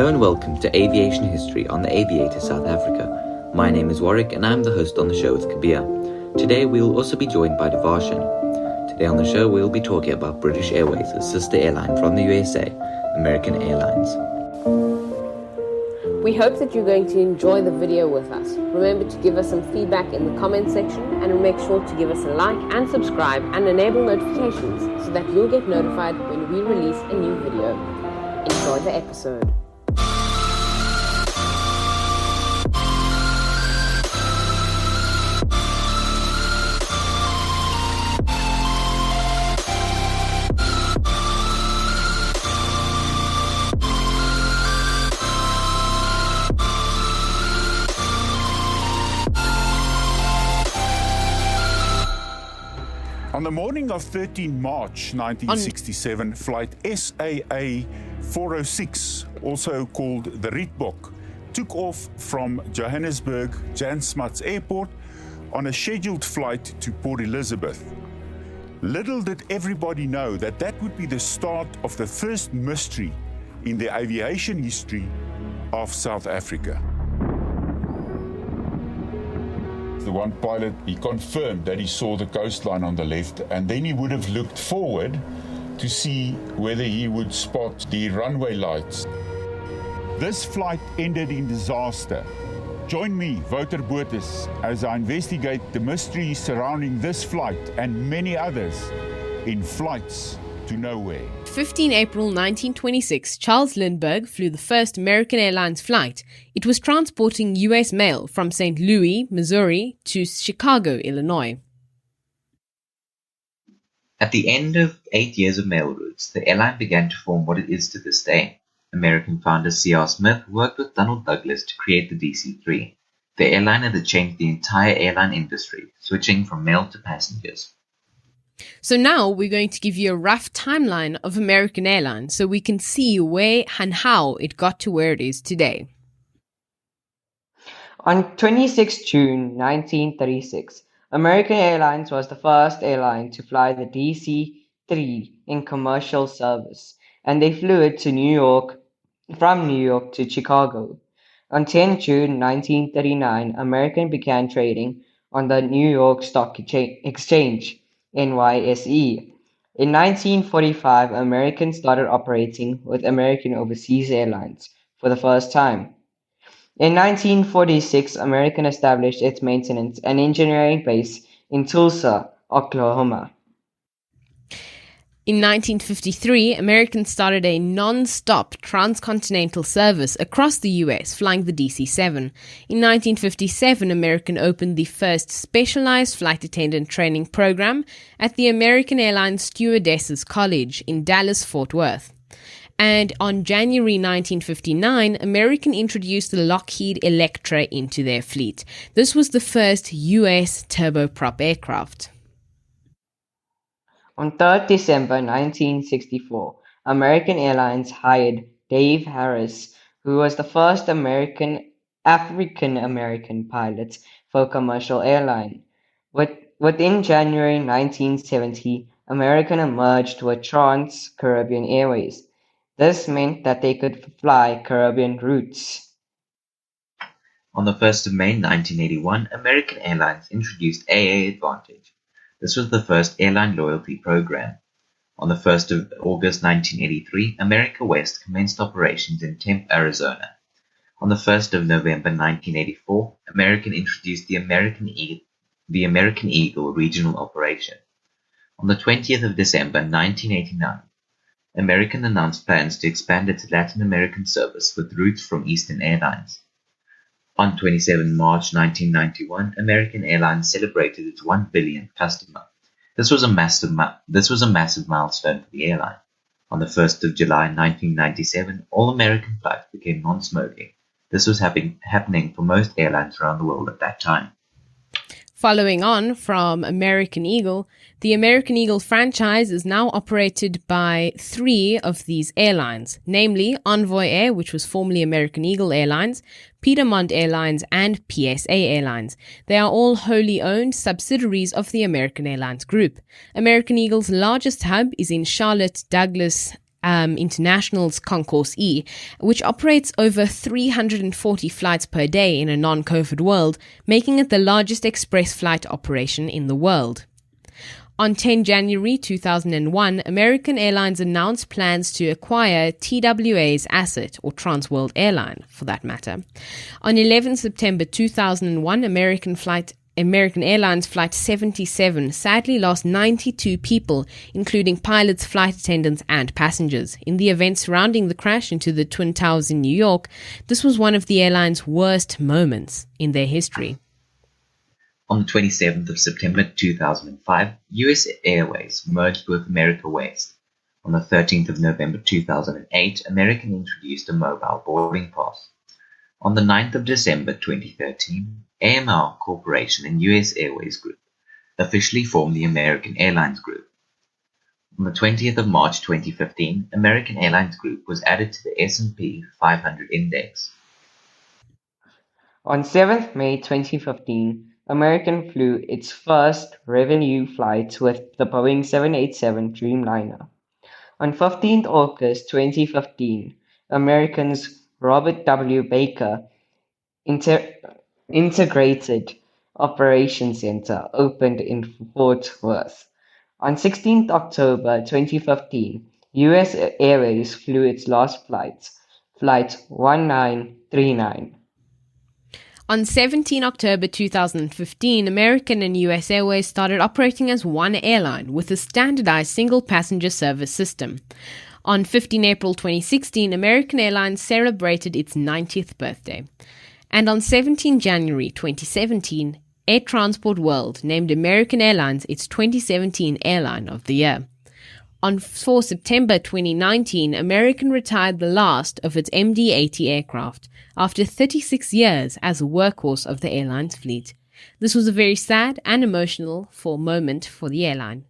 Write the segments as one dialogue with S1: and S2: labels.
S1: Hello and welcome to Aviation History on the Aviators South Africa. My name is Warwick and I'm the host on the show with Kabir. Today we will also be joined by Aviation. Today on the show we will be talking about British Airways, a sister airline from the USA, American Airlines.
S2: We hope that you're going to enjoy the video with us. Remember to give us some feedback in the comment section and make sure to give us a like and subscribe and enable notifications so that you'll get notified when we release a new video. Enjoy the episode.
S3: On the morning of 13 March 1967, flight SAA 406, also called the Rietbok, took off from Johannesburg Jan Smuts Airport on a scheduled flight to Port Elizabeth. Little did everybody know that that would be the start of the first mystery in the aviation history of South Africa. The one pilot, he confirmed that he saw the coastline on the left, and then he would have looked forward to see whether he would spot the runway lights. This flight ended in disaster. Join me, Wouter Botha, as I investigate the mysteries surrounding this flight and many others in Flights to Nowhere.
S2: 15 April 1926, Charles Lindbergh flew the first American Airlines flight. It was transporting U.S. mail from St. Louis, Missouri to Chicago, Illinois.
S1: At the end of 8 years of mail routes, the airline began to form what it is to this day. American founder C.R. Smith worked with Donald Douglas to create the DC-3, the airliner that changed the entire airline industry, switching from mail to passengers.
S2: So now we're going to give you a rough timeline of American Airlines so we can see where and how it got to where it is today.
S4: On 26 June 1936, American Airlines was the first airline to fly the DC-3 in commercial service, and they flew it to New York from New York to Chicago. On 10 June 1939, American began trading on the New York Stock Exchange, NYSE. In 1945, American started operating with American Overseas Airlines for the first time. In 1946, American established its maintenance and engineering base in Tulsa, Oklahoma.
S2: In 1953, American started a non-stop transcontinental service across the US, flying the DC-7. In 1957, American opened the first specialized flight attendant training program at the American Airlines Stewardesses College in Dallas-Fort Worth. And on January 1959, American introduced the Lockheed Electra into their fleet. This was the first US turboprop aircraft.
S4: On 3rd December 1964, American Airlines hired Dave Harris, who was the first African-American pilot for a commercial airline. Within January 1970, American merged with Trans-Caribbean Airways. This meant that they could fly Caribbean routes.
S1: On the 1st of May 1981, American Airlines introduced AA Advantage. This was the first airline loyalty program. On the 1st of August 1983, America West commenced operations in Tempe, Arizona. On the 1st of November 1984, American introduced the American Eagle regional operation. On the 20th of December 1989, American announced plans to expand its Latin American service with routes from Eastern Airlines. On 27 March 1991, American Airlines celebrated its 1 billionth customer. This was a massive milestone for the airline. On the 1st of July 1997, all American flights became non-smoking. This was happening for most airlines around the world at that time.
S2: Following on from American Eagle, the American Eagle franchise is now operated by 3 of these airlines, namely Envoy Air, which was formerly American Eagle Airlines, Piedmont Airlines, and PSA Airlines. They are all wholly owned subsidiaries of the American Airlines Group. American Eagle's largest hub is in Charlotte Douglas International's Concourse E, which operates over 340 flights per day in a non-COVID world, making it the largest express flight operation in the world. On 10 January 2001, American Airlines announced plans to acquire TWA's asset, or Trans World Airline, for that matter. On 11 September 2001, American Airlines Flight 77 sadly lost 92 people, including pilots, flight attendants, and passengers. In the events surrounding the crash into the Twin Towers in New York, this was one of the airline's worst moments in their history.
S1: On the 27th of September 2005, US Airways merged with America West. On the 13th of November 2008, American introduced a mobile boarding pass. On the 9th of December 2013, AMR Corporation and US Airways Group officially formed the American Airlines Group. On the 20th of March 2015, American Airlines Group was added to the S&P 500 index.
S4: On 7th May 2015, American flew its first revenue flights with the Boeing 787 Dreamliner. On 15th August 2015, American's Robert W. Baker Integrated Operations Center opened in Fort Worth. On 16th October 2015, US Airways flew its last flight, Flight 1939.
S2: On 17 October 2015, American and US Airways started operating as one airline with a standardized single-passenger service system. On 15 April 2016, American Airlines celebrated its 90th birthday. And on 17 January 2017, Air Transport World named American Airlines its 2017 Airline of the Year. On 4 September 2019, American retired the last of its MD-80 aircraft after 36 years as a workhorse of the airline's fleet. This was a very sad and emotional moment for the airline.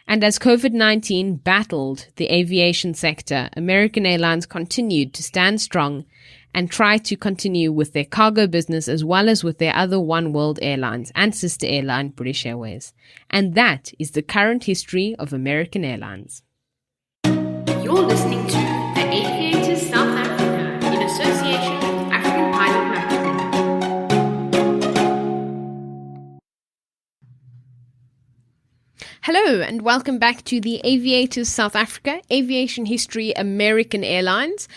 S2: And as COVID-19 battled the aviation sector, American Airlines continued to stand strong and try to continue with their cargo business as well as with their other One World Airlines and sister airline British Airways. And that is the current history of American Airlines.
S5: You're listening to the Aviators South Africa in association with African Pilot Magazine.
S2: Hello and welcome back to the Aviators South Africa, Aviation History American Airlines.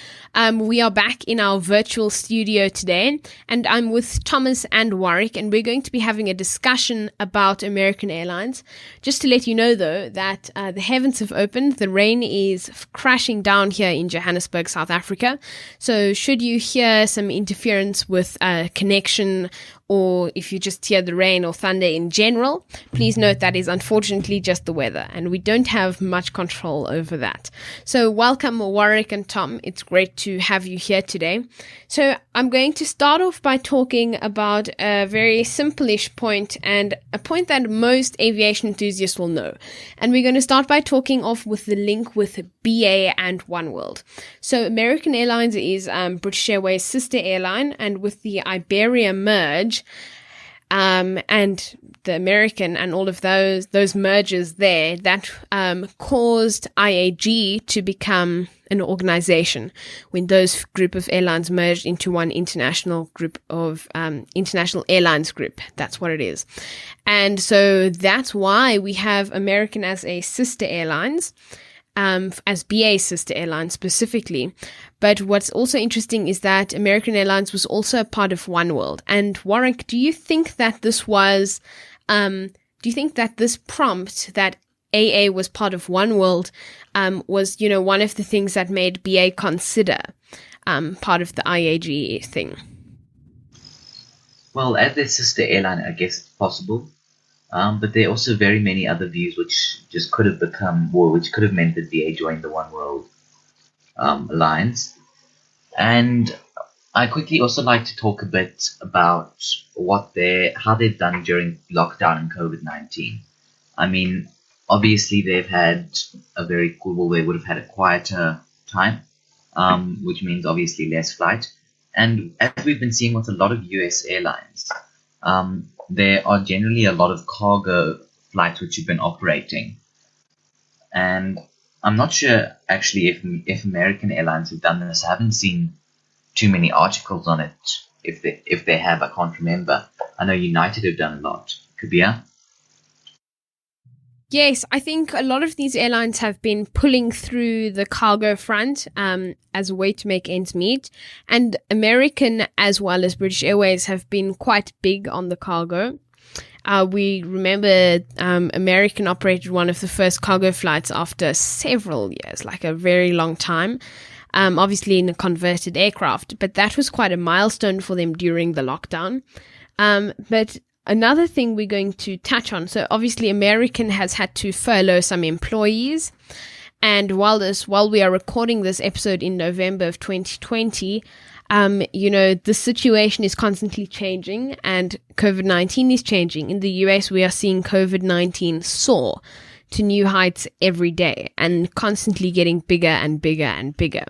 S2: We are back in our virtual studio today, and I'm with Thomas and Warwick, and we're going to be having a discussion about American Airlines. Just to let you know, though, that the heavens have opened. The rain is crashing down here in Johannesburg, South Africa. So should you hear some interference with connection, or if you just hear the rain or thunder in general, please note that is unfortunately just the weather, and we don't have much control over that. So welcome, Warwick and Tom. It's great to have you here today. So I'm going to start off by talking about a very simple-ish point, and a point that most aviation enthusiasts will know. And we're going to start by talking off with the link with BA and Oneworld. So American Airlines is British Airways' sister airline, and with the Iberia merge, and the American and all of those mergers there, that caused IAG to become an organization when those group of airlines merged into one international group of international airlines group. That's what it is. And so that's why we have American as a sister airlines, as BA sister airline specifically. But what's also interesting is that American Airlines was also a part of Oneworld. And Warwick, do you think that this was, this prompt that AA was part of Oneworld was, one of the things that made BA consider part of the IAG thing?
S1: Well, as their sister airline, I guess it's possible. But there are also very many other views which just could have which could have meant that BA joined the One World alliance. And I quickly also like to talk a bit about how they've done during lockdown and COVID-19. I mean, obviously they've had they would have had a quieter time, which means obviously less flight. And as we've been seeing with a lot of US airlines, there are generally a lot of cargo flights which have been operating. And I'm not sure actually if American Airlines have done this. I haven't seen too many articles on it. If they have, I can't remember. I know United have done a lot. Kabir?
S2: Yes, I think a lot of these airlines have been pulling through the cargo front as a way to make ends meet. And American as well as British Airways have been quite big on the cargo. We remember American operated one of the first cargo flights after several years, like a very long time, obviously in a converted aircraft. But that was quite a milestone for them during the lockdown. But another thing we're going to touch on, so obviously American has had to furlough some employees. And while we are recording this episode in November of 2020, the situation is constantly changing and COVID-19 is changing. In the US, we are seeing COVID-19 soar to new heights every day and constantly getting bigger and bigger and bigger.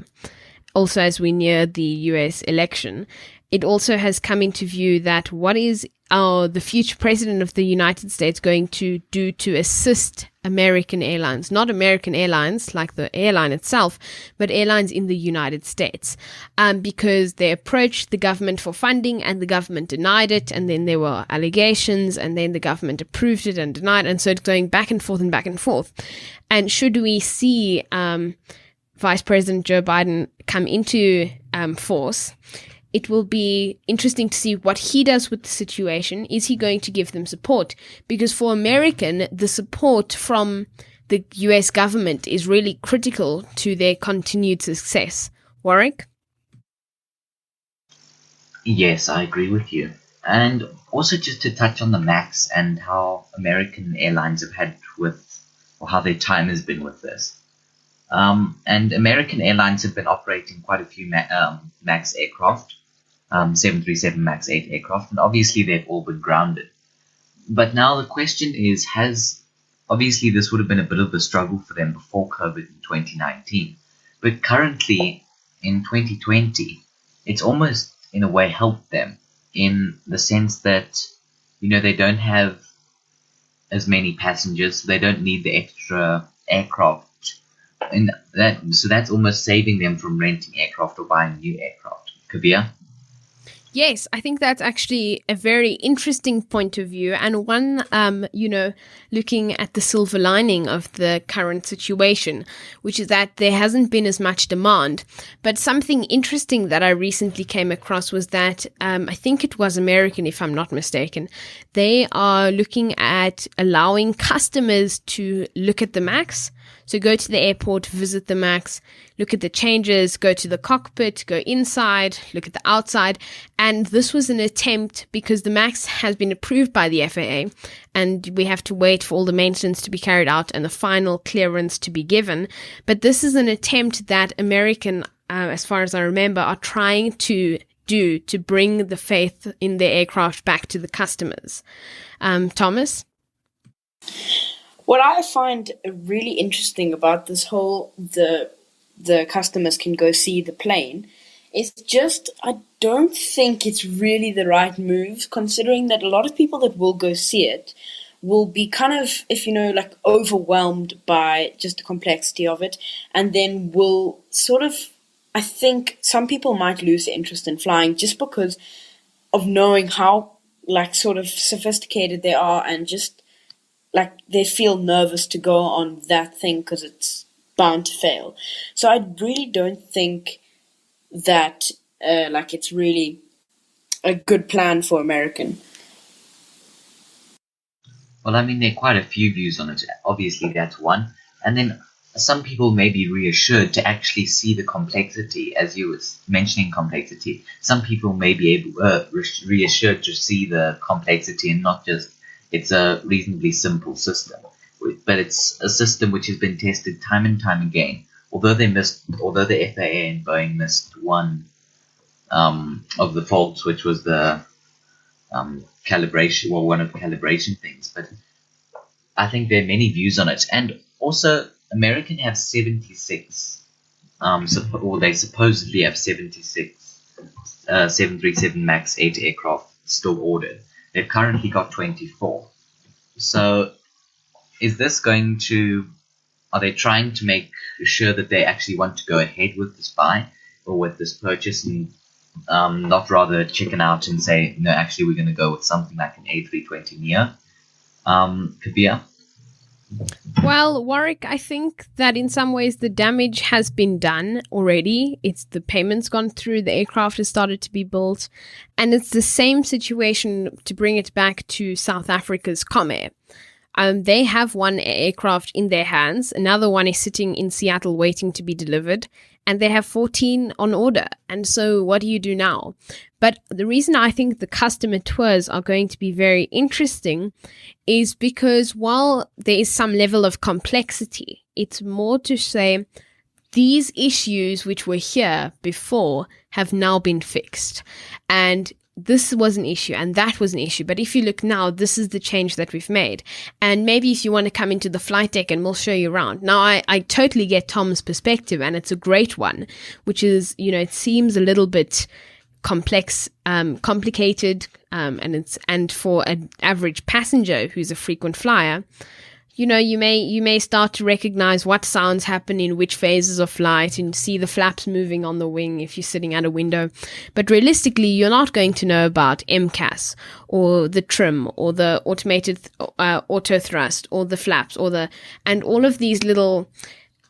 S2: Also, as we near the US election, it also has come into view that what is the future president of the United States going to do to assist American airlines, not American Airlines like the airline itself, but airlines in the United States, because they approached the government for funding and the government denied it, and then there were allegations, and then the government approved it and denied it, and so it's going back and forth and back and forth. And should we see Vice President Joe Biden come into force, it will be interesting to see what he does with the situation. Is he going to give them support? Because for American, the support from the US government is really critical to their continued success. Warwick?
S1: Yes, I agree with you. And also just to touch on the MAX and how American Airlines have had or how their time has been with this. And American Airlines have been operating quite a few MAX aircraft, 737 MAX 8 aircraft, and obviously they've all been grounded. But now the question is, obviously this would have been a bit of a struggle for them before COVID in 2019, but currently in 2020, it's almost in a way helped them in the sense that, they don't have as many passengers, so they don't need the extra aircraft. So that's almost saving them from renting aircraft or buying new aircraft. Kabir?
S2: Yes, I think that's actually a very interesting point of view, and one, looking at the silver lining of the current situation, which is that there hasn't been as much demand. But something interesting that I recently came across was that, I think it was American, if I'm not mistaken, they are looking at allowing customers to look at the MAX. So go to the airport, visit the MAX, look at the changes, go to the cockpit, go inside, look at the outside. And this was an attempt, because the MAX has been approved by the FAA and we have to wait for all the maintenance to be carried out and the final clearance to be given. But this is an attempt that American, as far as I remember, are trying to do to bring the faith in their aircraft back to the customers. Thomas?
S6: What I find really interesting about this whole the customers can go see the plane is just, I don't think it's really the right move, considering that a lot of people that will go see it will be kind of, overwhelmed by just the complexity of it, and then will sort of, I think some people might lose their interest in flying just because of knowing how, sort of sophisticated they are, and just they feel nervous to go on that thing because it's bound to fail. So I really don't think that it's really a good plan for American.
S1: Well, I mean, there are quite a few views on it. Obviously, that's one. And then some people may be reassured to actually see the complexity, as you were mentioning complexity. Some people may be reassured to see the complexity and not just it's a reasonably simple system. But it's a system which has been tested time and time again. Although the FAA and Boeing missed one of the faults, which was the calibration, one of the calibration things. But I think there are many views on it. And also, American have 76, or they supposedly have 76 737 MAX 8 aircraft still ordered. They've currently got 24. So is this going to Are they trying to make sure that they actually want to go ahead with this buy or with this purchase and not rather chicken out and say, no, actually we're going to go with something like an A320neo? Kabir?
S2: Well, Warwick, I think that in some ways the damage has been done already. It's the payment's gone through, the aircraft has started to be built, and it's the same situation to bring it back to South Africa's Comair. They have one aircraft in their hands, another one is sitting in Seattle waiting to be delivered, and they have 14 on order. And so what do you do now? But the reason I think the customer tours are going to be very interesting is because while there is some level of complexity, it's more to say these issues which were here before have now been fixed. And this was an issue and that was an issue. But if you look now, this is the change that we've made. And maybe if you want to come into the flight deck and we'll show you around. Now, I totally get Tom's perspective and it's a great one, which is, it seems a little bit complex, complicated, and for an average passenger who's a frequent flyer, you may start to recognize what sounds happen in which phases of flight and see the flaps moving on the wing if you're sitting at a window. But realistically, you're not going to know about MCAS or the trim or the automated auto thrust or the flaps and all of these little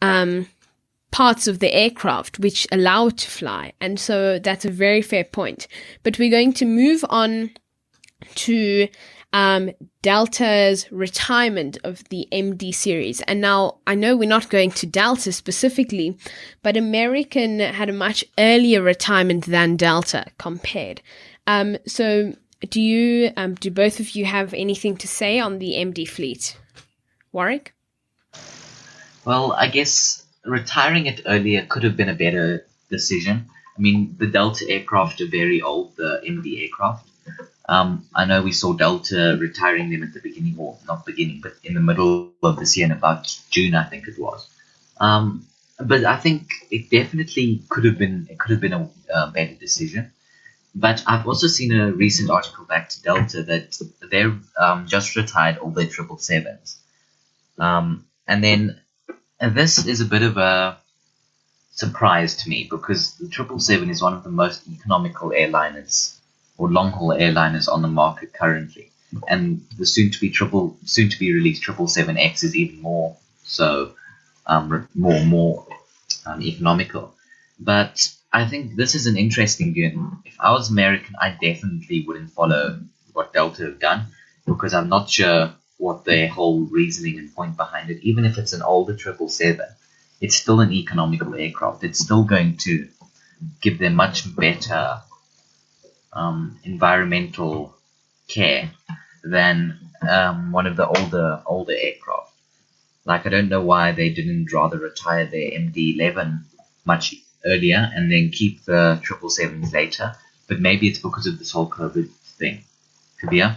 S2: parts of the aircraft which allow it to fly. And so that's a very fair point. But we're going to move on to Delta's retirement of the MD series. And now I know we're not going to Delta specifically, but American had a much earlier retirement than Delta compared. So do both of you have anything to say on the MD fleet? Warwick?
S1: Well, I guess retiring it earlier could have been a better decision. I mean, the Delta aircraft are very old, the MD aircraft. I know we saw Delta retiring them at the beginning, or not beginning, but in the middle of this year, in about June, I think it was. But I think it definitely could have been a better decision. But I've also seen a recent article back to Delta that they've just retired all their 777s. And this is a bit of a surprise to me because the 777 is one of the most economical airliners or long-haul airliners on the market currently, and the soon-to-be released 777X is even more so, more economical. But I think this is an interesting view. If I was American, I definitely wouldn't follow what Delta have done because I'm not sure what their whole reasoning and point behind it. Even if it's an older 777, it's still an economical aircraft. It's still going to give them much better environmental care than one of the older aircraft. Like, I don't know why they didn't rather retire their MD-11 much earlier and then keep the 777s later. But maybe it's because of this whole COVID thing. Kabir?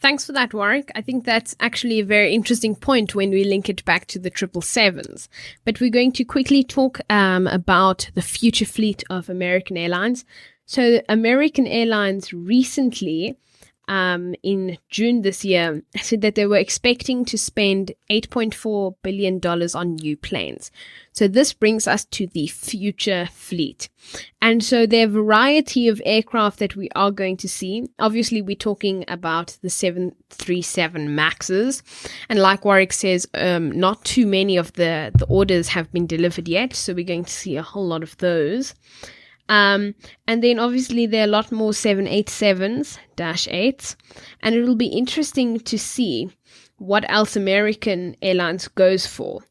S2: Thanks for that, Warwick. I think that's actually a very interesting point when we link it back to the 777s. But we're going to quickly talk about the future fleet of American Airlines. So American Airlines recently, in June this year, said that they were expecting to spend $8.4 billion on new planes. So this brings us to the future fleet. And so there are a variety of aircraft that we are going to see. Obviously, we're talking about the 737 MAXs. And like Warwick says, not too many of the orders have been delivered yet. So we're going to see a whole lot of those. And then obviously there are a lot more 787s, -8s, and it will be interesting to see what else American Airlines goes for,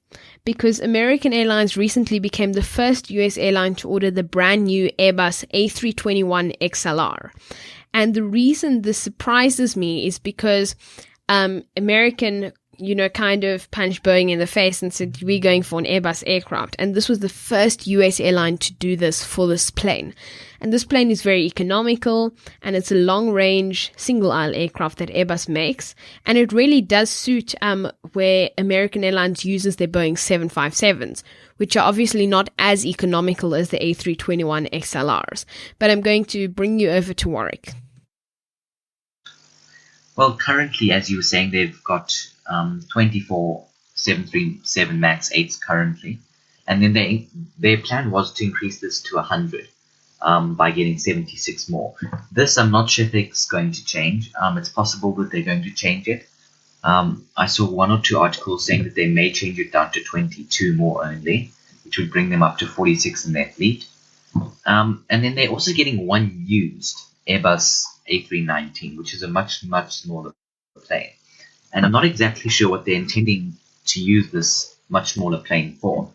S2: because American Airlines recently became the first US airline to order the brand new Airbus A321 XLR. And the reason this surprises me is because American kind of punched Boeing in the face and said, we're going for an Airbus aircraft. And this was the first US airline to do this for this plane. And this plane is very economical, and it's a long-range, single-aisle aircraft that Airbus makes. And it really does suit where American Airlines uses their Boeing 757s, which are obviously not as economical as the A321 XLRs. But I'm going to bring you over to Warwick.
S1: Well, currently, as you were saying, they've got 24 737 MAX 8s currently, and then their plan was to increase this to 100 by getting 76 more. This, I'm not sure if it's going to change. It's possible that they're going to change it. I saw 1 or 2 articles saying that they may change it down to 22 more only, which would bring them up to 46 in their fleet. And then they're also getting one used Airbus A319, which is a much, much smaller plane. And I'm not exactly sure what they're intending to use this much smaller plane for,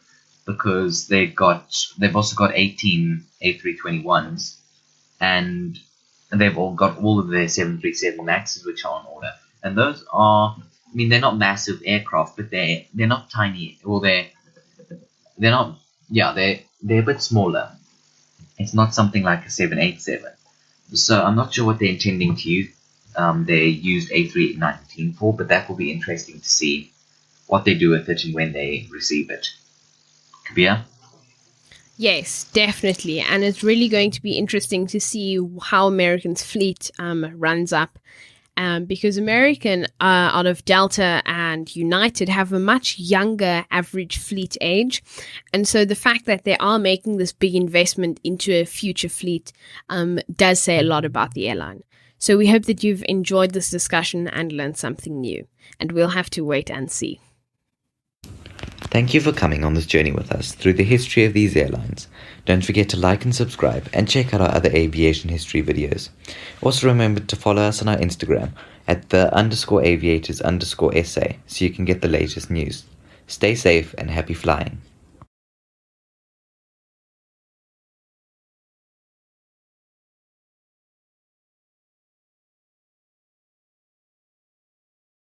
S1: because they've also got 18 A321s, and they've all got all of their 737 MAXs, which are on order. And those are, I mean, they're not massive aircraft, but they're not tiny. Well, they're not. Yeah, they're a bit smaller. It's not something like a 787. So I'm not sure what they're intending to use their used A319 for, but that will be interesting to see what they do with it and when they receive it. Kabir?
S2: Yes, definitely. And it's really going to be interesting to see how American's fleet runs up. Because American, out of Delta and United, have a much younger average fleet age. And so the fact that they are making this big investment into a future fleet does say a lot about the airline. So we hope that you've enjoyed this discussion and learned something new. And we'll have to wait and see.
S1: Thank you for coming on this journey with us through the history of these airlines. Don't forget to like and subscribe and check out our other aviation history videos. Also remember to follow us on our Instagram at _Aviators_SA so you can get the latest news. Stay safe and happy flying.